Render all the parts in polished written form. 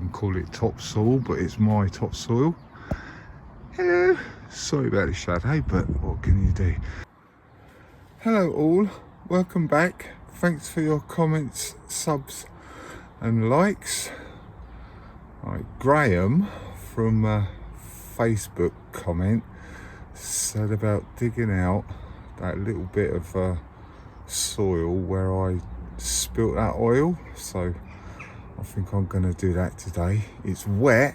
and call it topsoil, but it's my topsoil. Hello, sorry about the shadow, but what can you do? Hello all, welcome back. Thanks for your comments, subs and likes. Right, Graham from Facebook comment said about digging out that little bit of soil where I spilt that oil, so I think I'm going to do that today. It's wet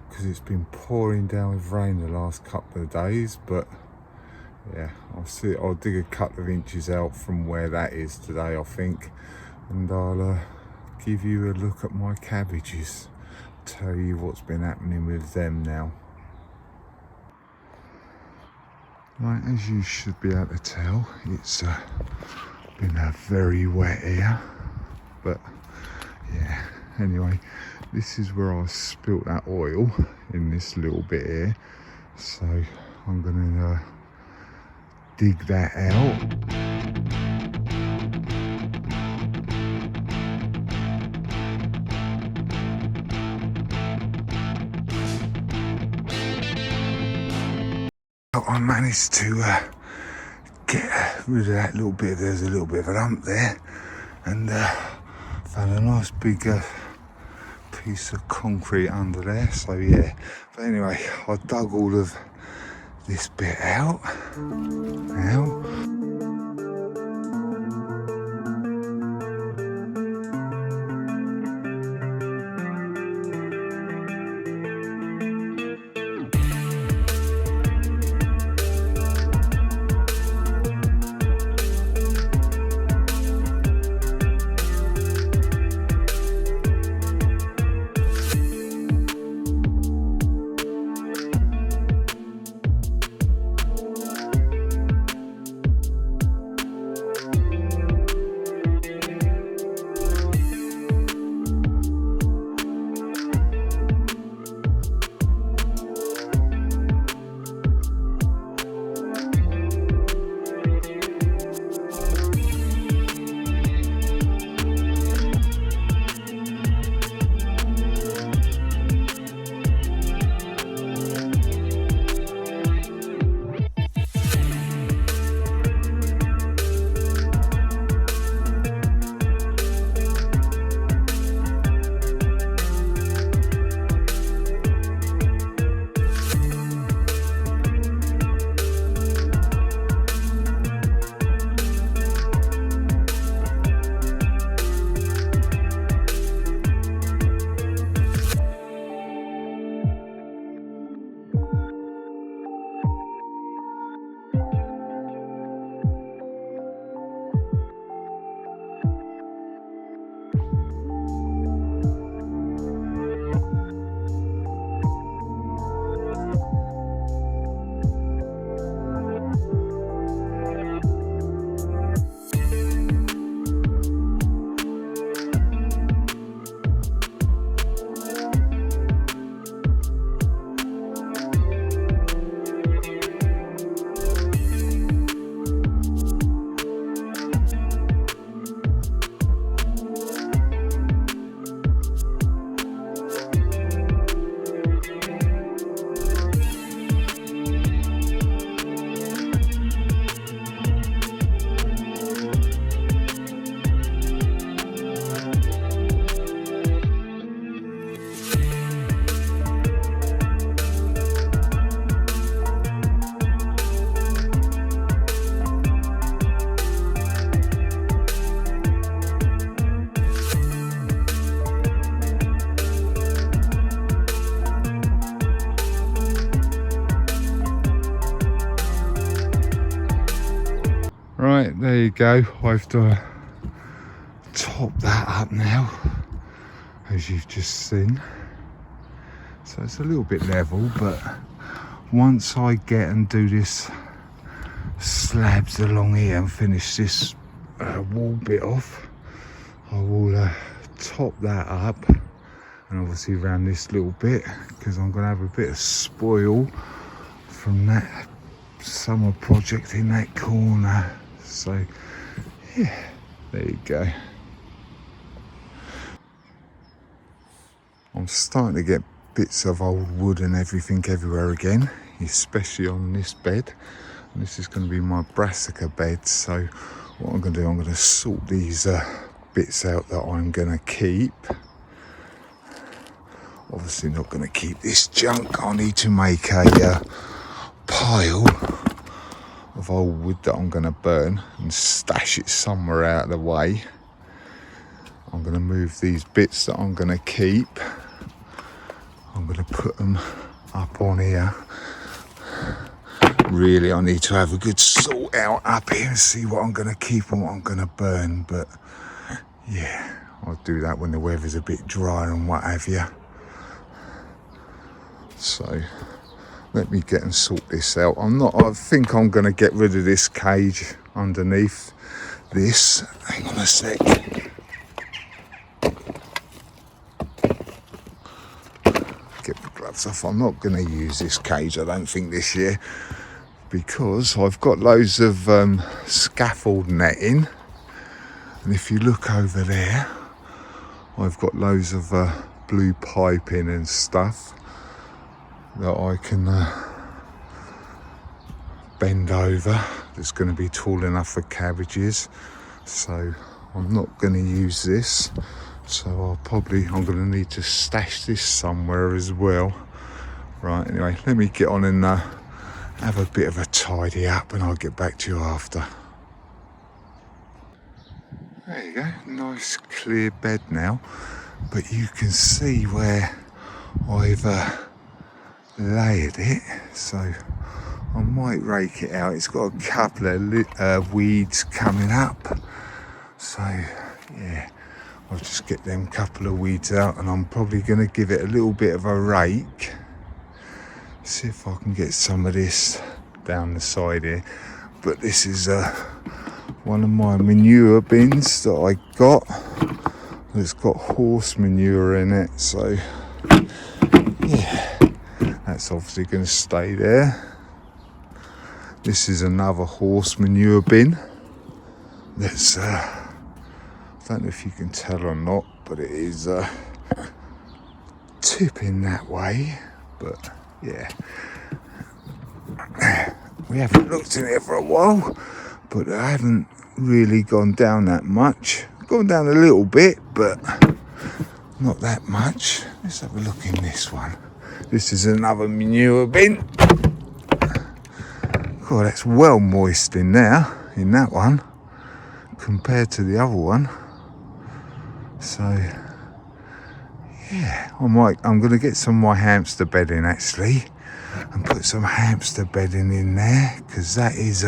because it's been pouring down with rain the last couple of days, but yeah, I'll dig a couple of inches out from where that is today, I think, and I'll give you a look at my cabbages, tell you what's been happening with them now. Right, as you should be able to tell, it's been very wet here, but yeah, anyway, this is where I spilt that oil, in this little bit here, so I'm gonna dig that out. I managed to get rid of that little bit. There's a little bit of a lump there, and found a nice big piece of concrete under there, so yeah. But anyway, I dug all of this bit out now. Right, there you go. I have to top that up now, as you've just seen. So it's a little bit level, but once I get and do this slabs along here and finish this wall bit off, I will top that up, and obviously around this little bit, because I'm going to have a bit of spoil from that summer project in that corner. So yeah, there you go. I'm starting to get bits of old wood and everything everywhere again, especially on this bed. And this is going to be my Brassica bed, so what I'm going to do, I'm going to sort these bits out that I'm going to keep. Obviously not going to keep this junk. I need to make a pile of old wood that I'm going to burn and stash it somewhere out of the way. I'm going to move these bits that I'm going to keep. I'm going to put them up on here. Really, I need to have a good sort out up here and see what I'm going to keep and what I'm going to burn. But yeah, I'll do that when the weather's a bit drier and what have you. So let me get and sort this out. I think I'm going to get rid of this cage underneath this. Hang on a sec. Get the gloves off. I'm not going to use this cage, I don't think, this year, because I've got loads of scaffold netting. And if you look over there, I've got loads of blue piping and stuff that I can bend over. That's going to be tall enough for cabbages. So I'm not going to use this. So I'm going to need to stash this somewhere as well. Right, anyway, let me get on and have a bit of a tidy up, and I'll get back to you after. There you go, nice clear bed now. But you can see where I've layered it, so I might rake it out. It's got a couple of weeds coming up, so yeah, I'll just get them couple of weeds out, and I'm probably going to give it a little bit of a rake, see if I can get some of this down the side here. But this is one of my manure bins that I got. It's got horse manure in it, so yeah, that's obviously going to stay there. This is another horse manure bin. That's I don't know if you can tell or not, but it is tipping that way. But yeah, we haven't looked in it for a while, but I haven't really gone down that much. Gone down a little bit, but not that much. Let's have a look in this one. This is another manure bin. God, that's well moist in there, in that one, compared to the other one. So yeah, I'm going to get some of my hamster bedding actually, and put some hamster bedding in there, because that is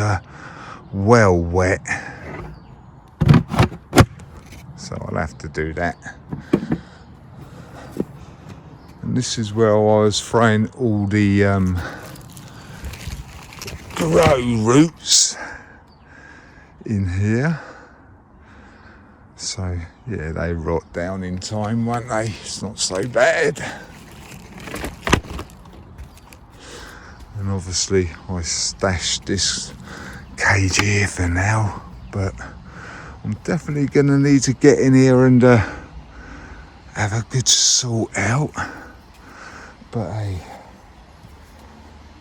well wet. So I'll have to do that. And this is where I was throwing all the grow roots in here. So yeah, they rot down in time, won't they? It's not so bad. And obviously I stashed this cage here for now, but I'm definitely going to need to get in here and have a good sort out. But hey,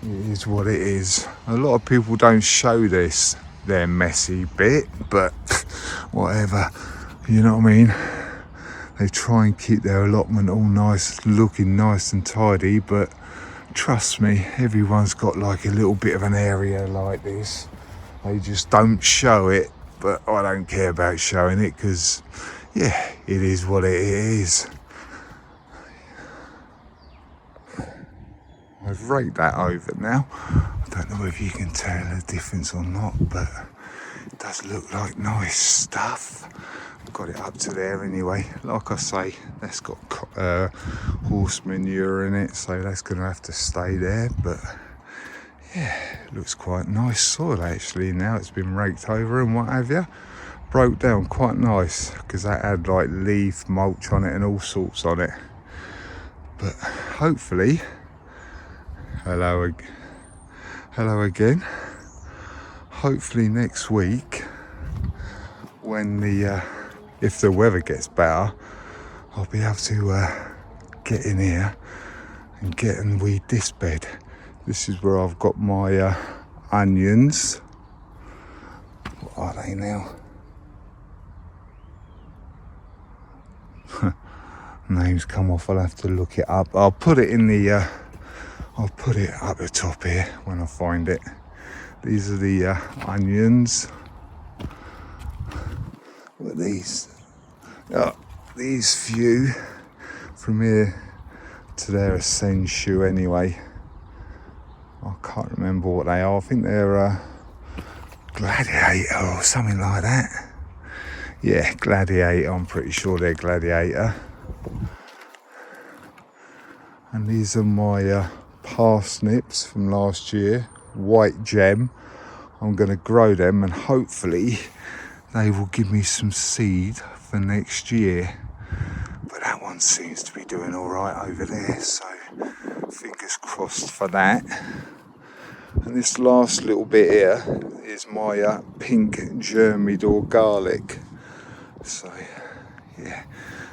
it is what it is. A lot of people don't show their messy bit, but whatever, you know what I mean? They try and keep their allotment all nice, looking nice and tidy, but trust me, everyone's got like a little bit of an area like this. They just don't show it, but I don't care about showing it, because yeah, it is what it is. I've raked that over now. I don't know if you can tell the difference or not, but it does look like nice stuff. Got it up to there anyway. Like I say, that's got horse manure in it, so that's going to have to stay there. But yeah, it looks quite nice soil actually now it's been raked over and what have you. Broke down quite nice, because that had like leaf mulch on it and all sorts on it. But hopefully, hello again. Hopefully next week, when if the weather gets better, I'll be able to get in here and get and weed this bed. This is where I've got my onions. What are they now? Name's come off, I'll have to look it up. I'll put it in the I'll put it up the top here when I find it. These are the onions. What are these? These few from here to their essential anyway. I can't remember what they are. I think they're Gladiator or something like that. Yeah, Gladiator. I'm pretty sure they're Gladiator. And these are my parsnips from last year, white gem. I'm going to grow them and hopefully they will give me some seed for next year. But that one seems to be doing all right over there, so fingers crossed for that. And this last little bit here is my pink germidor garlic. So yeah,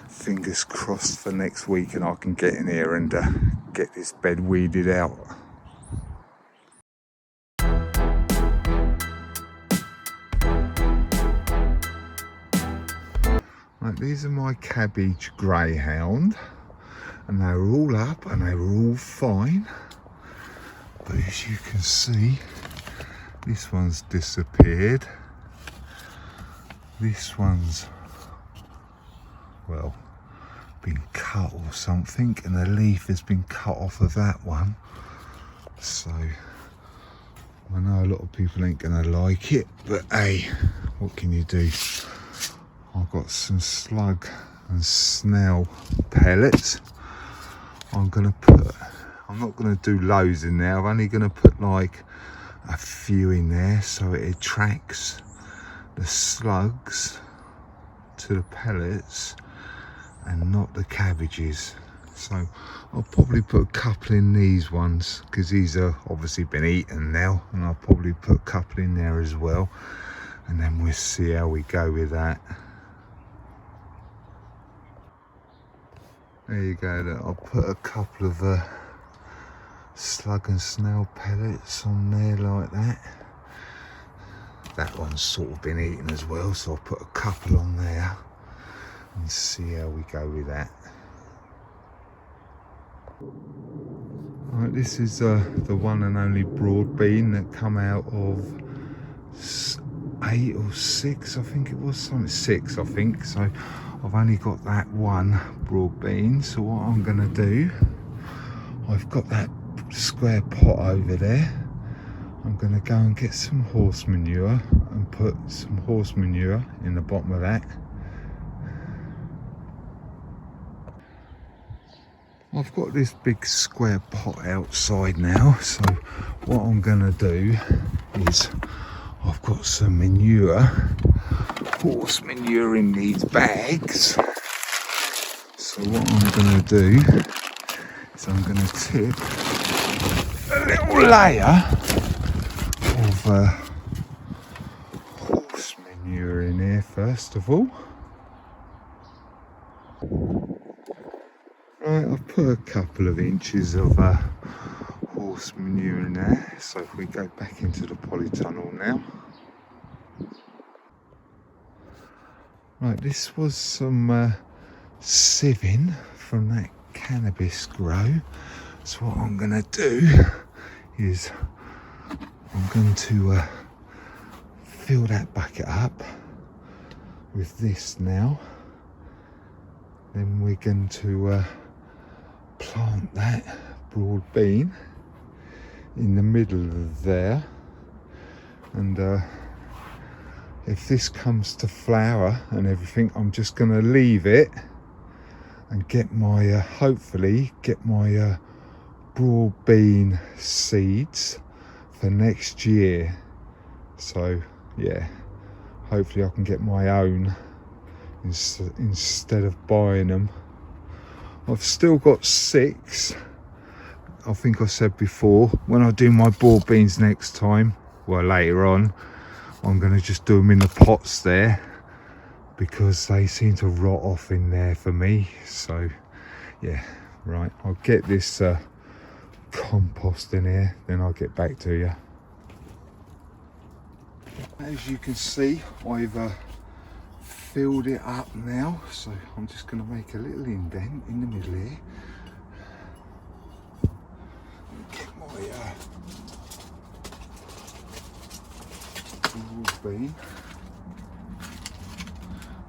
fingers crossed for next week and I can get in here and get this bed weeded out. Right, these are my cabbage greyhound, and they were all up and they were all fine. But as you can see, this one's disappeared. This one's, well, been cut or something, and the leaf has been cut off of that one. So I know a lot of people ain't gonna like it, but hey, what can you do? I've got some slug and snail pellets. I'm not gonna do loads in there. I'm only gonna put like a few in there so it attracts the slugs to the pellets and not the cabbages. So I'll probably put a couple in these ones because these are obviously been eaten now, and I'll probably put a couple in there as well, and then we'll see how we go with that. There you go, look, I'll put a couple of slug and snail pellets on there like that. That one's sort of been eaten as well, so I'll put a couple on there and see how we go with that. Right, this is the one and only broad bean that come out of 8 or 6, I think it was, something 6 I think. So I've only got that one broad bean. So what I'm gonna do, I've got that square pot over there. I'm gonna go and get some horse manure and put some horse manure in the bottom of that. I've got this big square pot outside now, so what I'm gonna do is I've got some manure, horse manure in these bags. So what I'm gonna do is I'm gonna tip a little layer of horse manure in here first of all. Right, I've put a couple of inches of horse manure in there. So if we go back into the polytunnel now. Right, this was some sieving from that cannabis grow. So what I'm going to do is I'm going to fill that bucket up with this now. Then we're going to plant that broad bean in the middle of there, and if this comes to flower and everything, I'm just going to leave it and get my hopefully get my broad bean seeds for next year. So yeah, hopefully I can get my own instead of buying them. I've still got 6. I think I said before, when I do my broad beans next time, well later on, I'm going to just do them in the pots there because they seem to rot off in there for me. So yeah, Right, I'll get this compost in here, then I'll get back to you. As you can see, I've filled it up now, so I'm just going to make a little indent in the middle here. Get my broad bean.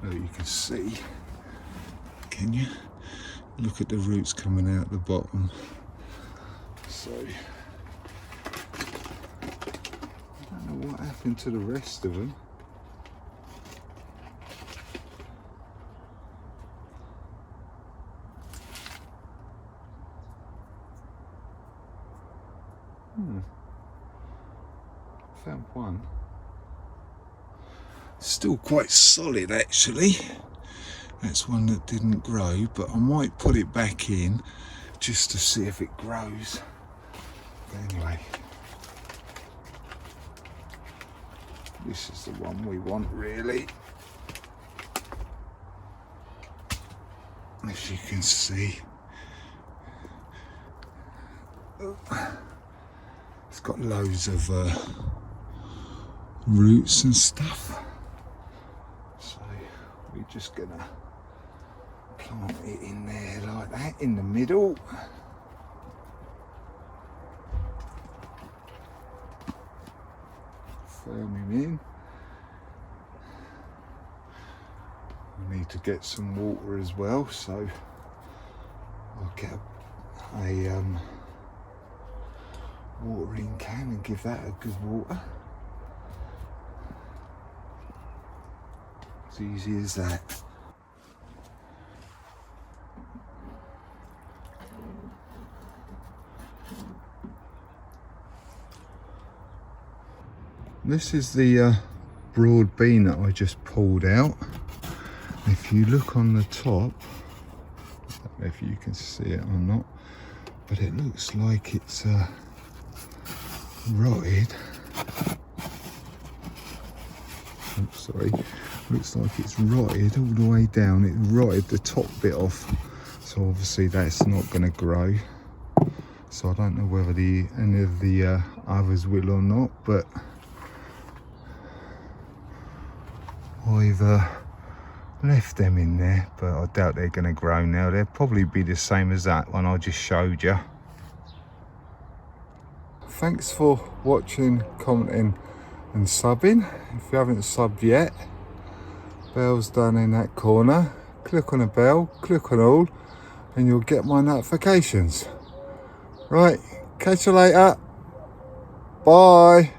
Now you can see, can you? Look at the roots coming out the bottom. So, I don't know what happened to the rest of them. Found one. Still quite solid actually. That's one that didn't grow, but I might put it back in just to see if it grows. But anyway, this is the one we want really. As you can see, it's got loads of roots and stuff. So we're just gonna plant it in there like that, in the middle. Firm him in. I need to get some water as well, so I'll get a watering can and give that a good water. As easy as that. This is the broad bean that I just pulled out. If you look on the top, I don't know if you can see it or not, but it looks like it's rotted. Oops, sorry. Looks like it's rotted all the way down. It rotted the top bit off, so obviously that's not going to grow. So I don't know whether any of the others will or not, but I've left them in there, but I doubt they're going to grow now. They'll probably be the same as that one I just showed you. Thanks for watching, commenting and subbing. If you haven't subbed yet, bell's down in that corner. Click on the bell, click on all, and you'll get my notifications. Right, catch you later. Bye.